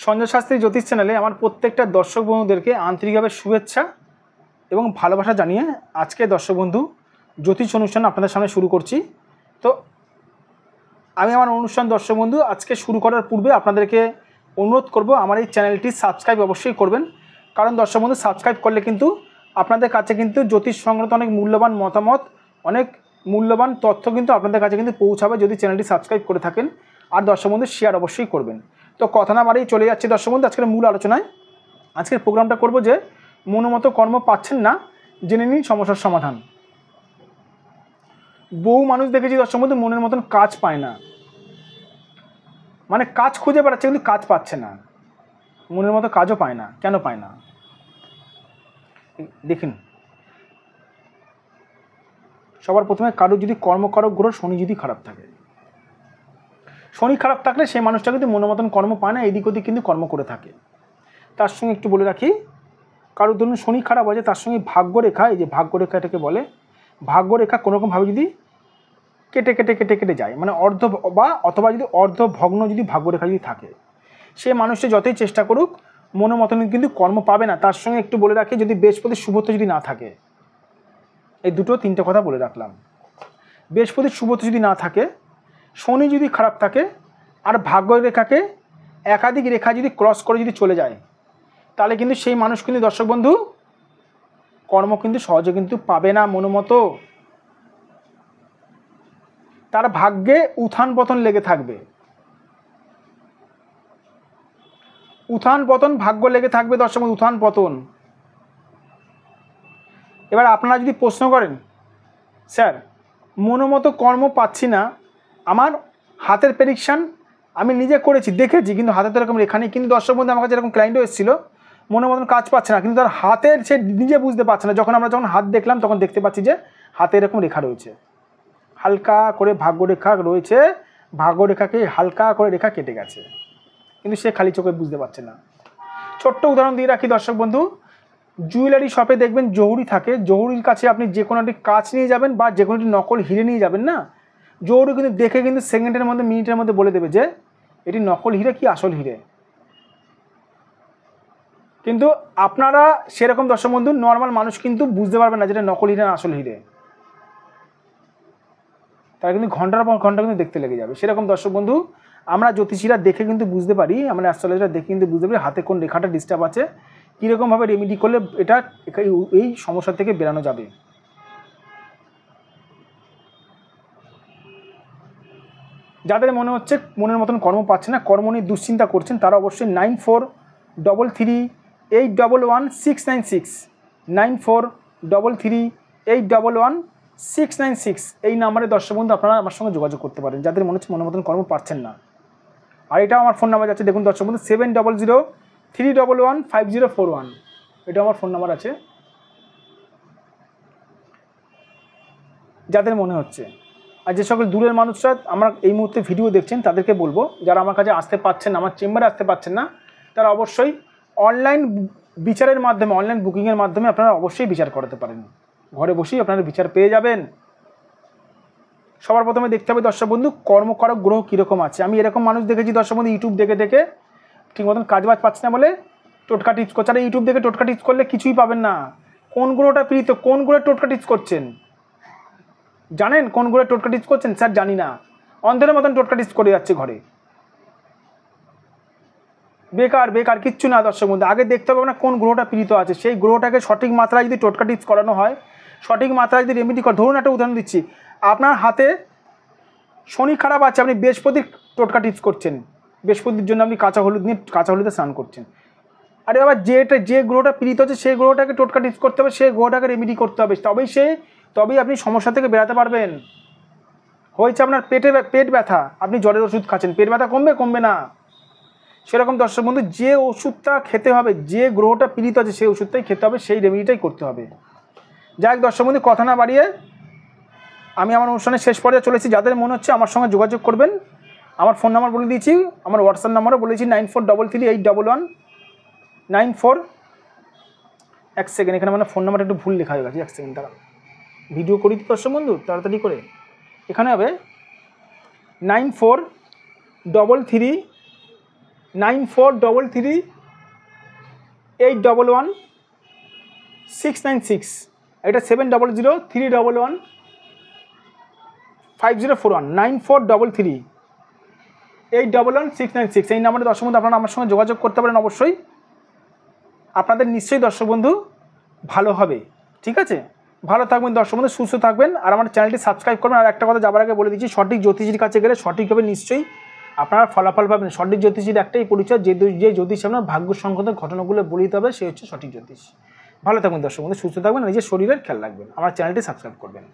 সঞ্জয় শাস্ত্রী জ্যোতিষ চ্যানেলে আমার প্রত্যেকটা দর্শক বন্ধুদেরকে আন্তরিকভাবে শুভেচ্ছা এবং ভালোবাসা জানিয়ে আজকে দর্শক বন্ধু জ্যোতিষ অনুষ্ঠান আপনাদের সামনে শুরু করছি। তো আমি আমার অনুষ্ঠান দর্শক বন্ধু আজকে শুরু করার পূর্বে আপনাদেরকে অনুরোধ করব আমার এই চ্যানেলটি সাবস্ক্রাইব অবশ্যই করবেন, কারণ দর্শক বন্ধু সাবস্ক্রাইব করলে কিন্তু আপনাদের কাছে কিন্তু জ্যোতিষ সংক্রান্ত অনেক মূল্যবান মতামত, অনেক মূল্যবান তথ্য কিন্তু আপনাদের কাছে কিন্তু পৌঁছাবে যদি চ্যানেলটি সাবস্ক্রাইব করে থাকেন। আর দর্শক বন্ধু শেয়ার অবশ্যই করবেন। তো কথা না বাড়িয়ে চলে যাচ্ছি দর্শক বন্ধু আজকের মূল আলোচনায়। আজকের প্রোগ্রামটা করব যে মনোমতো কর্ম পাচ্ছেন না, জেনে নিন সমস্যার সমাধান। বহু মানুষ দেখেছি দর্শক বন্ধু মনের মতন কাজ পায় না, মানে কাজ খুঁজে বেড়াচ্ছে কিন্তু কাজ পাচ্ছে না, মনের মতো কাজও পায় না। কেন পায় না দেখুন, সবার প্রথমে কারোর যদি কর্মকারক গ্রহ শনি যদি খারাপ থাকে, শনি খারাপ থাকলে সেই মানুষটা কিন্তু মনের মতন কর্ম পায় না, এদিক ওদিক কিন্তু কর্ম করে থাকে। তার সঙ্গে একটু বলে রাখি, কারোর ধরুন শনি খারাপ আছে, তার সঙ্গে ভাগ্যরেখা, এই যে ভাগ্যরেখা এটাকে বলে, ভাগ্যরেখা কোনোরকমভাবে যদি কেটে কেটে কেটে কেটে যায়, মানে অর্ধ বা অথবা যদি অর্ধভগ্ন যদি ভাগ্যরেখা যদি থাকে, সে মানুষটা যতই চেষ্টা করুক মনের মতন কিন্তু কর্ম পাবে না। তার সঙ্গে একটু বলে রাখি, যদি বৃহস্পতির শুভত্ব যদি না থাকে, এই দুটো তিনটে কথা বলে রাখলাম। বৃহস্পতির শুভত্ব যদি না থাকে, শনি যদি খারাপ থাকে, আর ভাগ্যরেখাকে একাধিক রেখা যদি ক্রস করে যদি চলে যায়, তাহলে কিন্তু সেই মানুষ কিন্তু দর্শক বন্ধু কর্ম কিন্তু সহজে কিন্তু পাবে না মনোমতো। তার ভাগ্যে উত্থান পতন লেগে থাকবে, উত্থান পতন ভাগ্য লেগে থাকবে দর্শক বন্ধু, উত্থান পতন। এবার আপনারা যদি প্রশ্ন করেন, স্যার মনোমতো কর্ম পাচ্ছি না, আমার হাতের প্রেডিকশান আমি নিজে করেছি দেখেছি কিন্তু হাতে তো এরকম রেখা নেই, কিন্তু দর্শক বন্ধু আমার কাছে এরকম ক্লায়েন্টও এসেছিলো মনের মতন কাজ পাচ্ছে না, কিন্তু তার হাতের সে নিজে বুঝতে পারছে না। যখন হাত দেখলাম তখন দেখতে পাচ্ছি যে হাতে এরকম রেখা রয়েছে, হালকা করে ভাগ্যরেখা রয়েছে, ভাগ্যরেখাকে হালকা করে রেখা কেটে গেছে, কিন্তু সে খালি চোখে বুঝতে পারছে না। ছোট্ট উদাহরণ দিয়ে রাখি দর্শক বন্ধু, জুয়েলারি শপে দেখবেন জহুরি থাকে, জহুরির কাছে আপনি যে কোনো একটি কাঁচ নিয়ে যাবেন বা যে কোনো একটি নকল হিরে নিয়ে যাবেন না, জহুরি কিন্তু দেখে কিন্তু সেকেন্ডের মধ্যে মিনিটের মধ্যে বলে দেবে যে এটি নকল হিরে কি আসল হিরে। কিন্তু আপনারা সেরকম দর্শক বন্ধু নর্মাল মানুষ কিন্তু বুঝতে পারবেন না যেটা নকল হিরে না আসল হিরে, তারা কিন্তু ঘন্টার পর ঘন্টা কিন্তু দেখতে লেগে যাবে। সেরকম দর্শক বন্ধু আমরা জ্যোতিষীরা দেখে কিন্তু বুঝতে পারি, আমরা অ্যাস্ট্রোলজাররা দেখে কিন্তু বুঝতে পারি হাতে কোন রেখাটা ডিস্টার্ব আছে, কীরকমভাবে রেমেডি করলে এটা এই সমস্যা থেকে বেরানো যাবে। যাদের মনে হচ্ছে মনের মতন কর্ম পাচ্ছে না, কর্ম নিয়ে দুশ্চিন্তা করছেন, তারা অবশ্যই 9433811696 9433811696 এই নাম্বারে দর্শক বন্ধু আপনারা আমার সঙ্গে যোগাযোগ করতে পারেন, যাদের মনে হচ্ছে মনের মতন কর্ম পাচ্ছেন না। আর এটাও আমার ফোন নাম্বার যাচ্ছে, দেখুন দর্শক বন্ধু 7003115041, এটা আমার ফোন নাম্বার আছে। যাদের মনে হচ্ছে, আর যে সকল দূরের মানুষরা আমার এই মুহূর্তে ভিডিও দেখছেন তাদেরকে বলবো, যারা আমার কাছে আসতে পারছেন না, আমার চেম্বারে আসতে পারছেন না, তারা অবশ্যই অনলাইন বিচারের মাধ্যমে, অনলাইন বুকিংয়ের মাধ্যমে আপনারা অবশ্যই বিচার করাতে পারেন, ঘরে বসেই আপনারা বিচার পেয়ে যাবেন। সবার প্রথমে দেখতে হবে দর্শক বন্ধু কর্মকারক গ্রহ কীরকম আছে। আমি এরকম মানুষ দেখেছি দর্শক বন্ধু ইউটিউব দেখে দেখে ঠিক মতন কাজবাজ পাচ্ছে না বলে টোটকা টিপস করছে। আর ইউটিউব দেখে টোটকা টিপস করলে কিছুই পাবেন না। কোন গ্রহটা পীড়িত, কোন গ্রহের টোটকা টিপস করছেন জানেন? কোন গ্রহের টোটকা টিপস করছেন? স্যার জানি না, অন্ধের মতন টোটকা টিপস করে যাচ্ছে ঘরে, বেকার বেকার কিচ্ছু না দর্শক বন্ধু। আগে দেখতে হবে না কোন গ্রহটা পীড়িত আছে, সেই গ্রহটাকে সঠিক মাত্রায় যদি টোটকা টিপস করানো হয়, সঠিক মাত্রায় যদি রেমেডি করে, ধরুন একটা উদাহরণ দিচ্ছি, আপনার হাতে শনি খারাপ আছে, আপনি বৃহস্পতির টোটকা টিপস করছেন, বৃহস্পতির জন্য আপনি কাঁচা হলুদ নিয়ে কাঁচা হলুদে স্নান করছেন। আরে বাবা, যে গ্রহটা পীড়িত আছে সেই গ্রহটাকে টোটকা টিপস করতে হবে, সেই গ্রহটাকে রেমেডি করতে হবে, তবেই আপনি সমস্যা থেকে বেরাতে পারবেন। হয়েছে আপনার পেট ব্যথা, আপনি জ্বরের ওষুধ খাচ্ছেন, পেট ব্যথা কমবে না। সেরকম দর্শক বন্ধু যে ওষুধটা খেতে হবে, যে গ্রহটা পীড়িত আছে সেই ওষুধটাই খেতে হবে, সেই রেমেডিটাই করতে হবে। যাই হোক দর্শক বন্ধু, কথা না বাড়িয়ে আমি আমার অনুষ্ঠানের শেষ পর্যায়ে চলেছি। যাদের মনে হচ্ছে আমার সঙ্গে যোগাযোগ করবেন, আমার ফোন নাম্বার বলে দিয়েছি, আমার হোয়াটসঅ্যাপ নাম্বারও বলেছি 94338194। এক সেকেন্ড, এখানে মানে ফোন নাম্বারটা একটু ভুল লেখা হয়ে গেছে, এক সেকেন্ড তারা ভিডিও করি তো দর্শক বন্ধু তাড়াতাড়ি করে। এখানে হবে 9433 9433811696, এটা 7003115041, 9433811696, এই নাম্বারে দর্শক বন্ধু আপনারা আমার সঙ্গে যোগাযোগ করতে পারেন। অবশ্যই আপনাদের নিশ্চয়ই দর্শক বন্ধু ভালো হবে। ঠিক আছে, ভালো থাকবেন দর্শক বন্ধু, সুস্থ থাকবেন, আর আমার চ্যানেলটি সাবস্ক্রাইব করবেন। আর একটা কথা যাবার আগে বলে দিচ্ছি, সঠিক জ্যোতিষীর কাছে গেলে সঠিকভাবে নিশ্চয়ই আপনারা ফলাফল পাবেন। সঠিক জ্যোতিষীর একটাই পরিচয়, যে জ্যোতিষ আপনার ভাগ্য সংক্রান্ত ঘটনাগুলো বলে দিতে হবে, সে হচ্ছে সঠিক জ্যোতিষ। ভালো থাকবেন দর্শক বন্ধু, সুস্থ থাকবেন, নিজের শরীরের খেয়াল রাখবেন, আমার চ্যানেলটি সাবস্ক্রাইব করবেন।